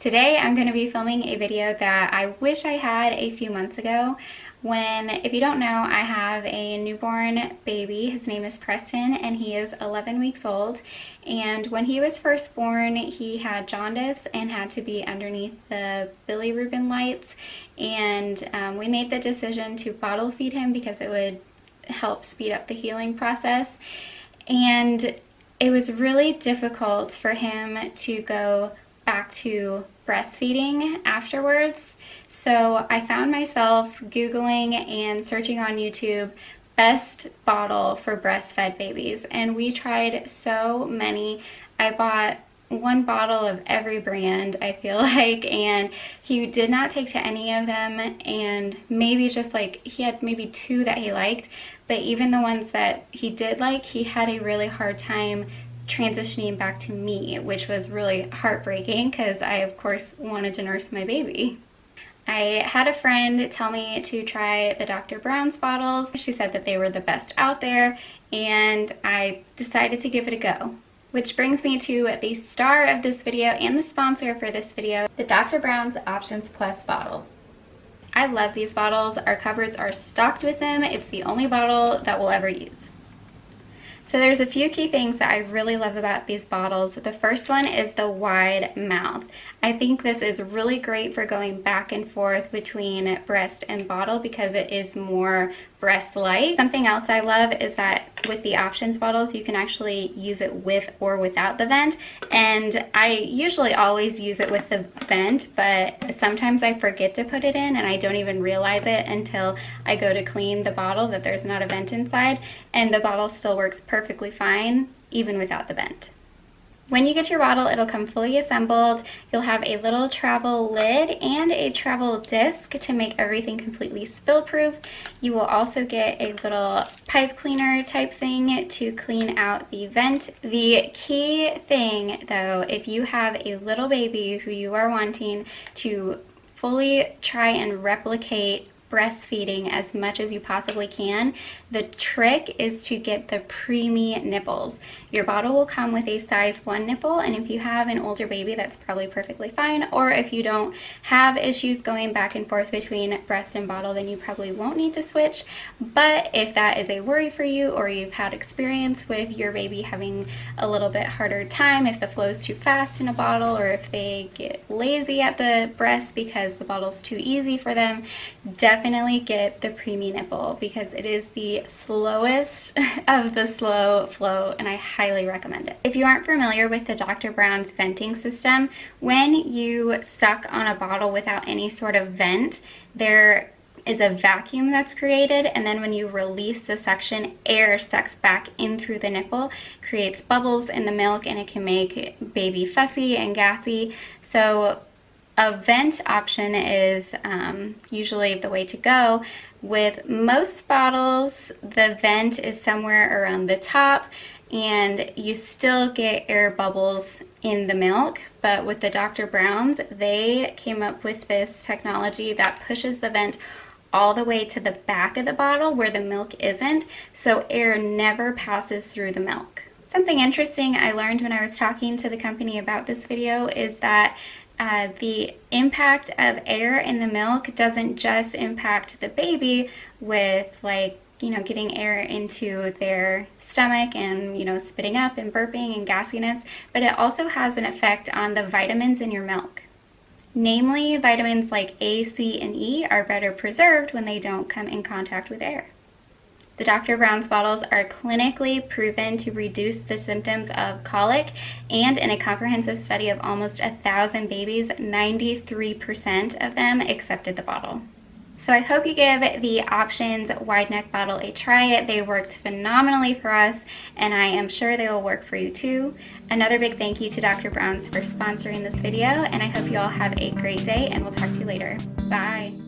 Today I'm going to be filming a video that I wish I had a few months ago when, if you don't know, I have a newborn baby. His name is Preston and he is 11 weeks old. And when he was first born, he had jaundice and had to be underneath the bilirubin lights. And we made the decision to bottle feed him because it would help speed up the healing process. And it was really difficult for him to go back to breastfeeding afterwards. So I found myself Googling and searching on YouTube best bottle for breastfed babies, and we tried so many. I bought one bottle of every brand, I feel like, and he did not take to any of them, and maybe just like he had maybe two that he liked, but even the ones that he did like, he had a really hard time transitioning back to me, which was really heartbreaking because I of course wanted to nurse my baby. I had a friend tell me to try the Dr. Brown's bottles. She said that they were the best out there, and I decided to give it a go. Which brings me to the star of this video and the sponsor for this video, the Dr. Brown's Options Plus bottle. I love these bottles. Our cupboards are stocked with them. It's the only bottle that we'll ever use. So there's a few key things that I really love about these bottles. The first one is the wide mouth. I think this is really great for going back and forth between breast and bottle because it is more breast-like. Something else I love is that with the options bottles, you can actually use it with or without the vent. And I usually always use it with the vent, but sometimes I forget to put it in and I don't even realize it until I go to clean the bottle that there's not a vent inside, and the bottle still works perfectly fine even without the vent. When you get your bottle, it'll come fully assembled. You'll have a little travel lid and a travel disc to make everything completely spill-proof. You will also get a little pipe cleaner type thing to clean out the vent. The key thing though, if you have a little baby who you are wanting to fully try and replicate breastfeeding as much as you possibly can, the trick is to get the preemie nipples. Your bottle will come with a size 1 nipple, and if you have an older baby, that's probably perfectly fine. Or if you don't have issues going back and forth between breast and bottle, then you probably won't need to switch. But if that is a worry for you, or you've had experience with your baby having a little bit harder time, if the flow is too fast in a bottle, or if they get lazy at the breast because the bottle's too easy for them, definitely get the preemie nipple because it is the slowest of the slow flow, and I highly recommend it. If you aren't familiar with the Dr. Brown's venting system, when you suck on a bottle without any sort of vent, there is a vacuum that's created, and then when you release the suction, air sucks back in through the nipple, creates bubbles in the milk, and it can make baby fussy and gassy. So a vent option is usually the way to go. With most bottles, the vent is somewhere around the top and you still get air bubbles in the milk. But with the Dr. Brown's, they came up with this technology that pushes the vent all the way to the back of the bottle where the milk isn't, so air never passes through the milk. Something interesting I learned when I was talking to the company about this video is that the impact of air in the milk doesn't just impact the baby with, like, you know, getting air into their stomach and, you know, spitting up and burping and gassiness, but it also has an effect on the vitamins in your milk. Namely, vitamins like A, C, and E are better preserved when they don't come in contact with air. The Dr. Brown's bottles are clinically proven to reduce the symptoms of colic, and in a comprehensive study of almost 1,000 babies, 93% of them accepted the bottle. So I hope you give the Options wide neck bottle a try. They worked phenomenally for us, and I am sure they will work for you too. Another big thank you to Dr. Brown's for sponsoring this video, and I hope you all have a great day, and we'll talk to you later. Bye.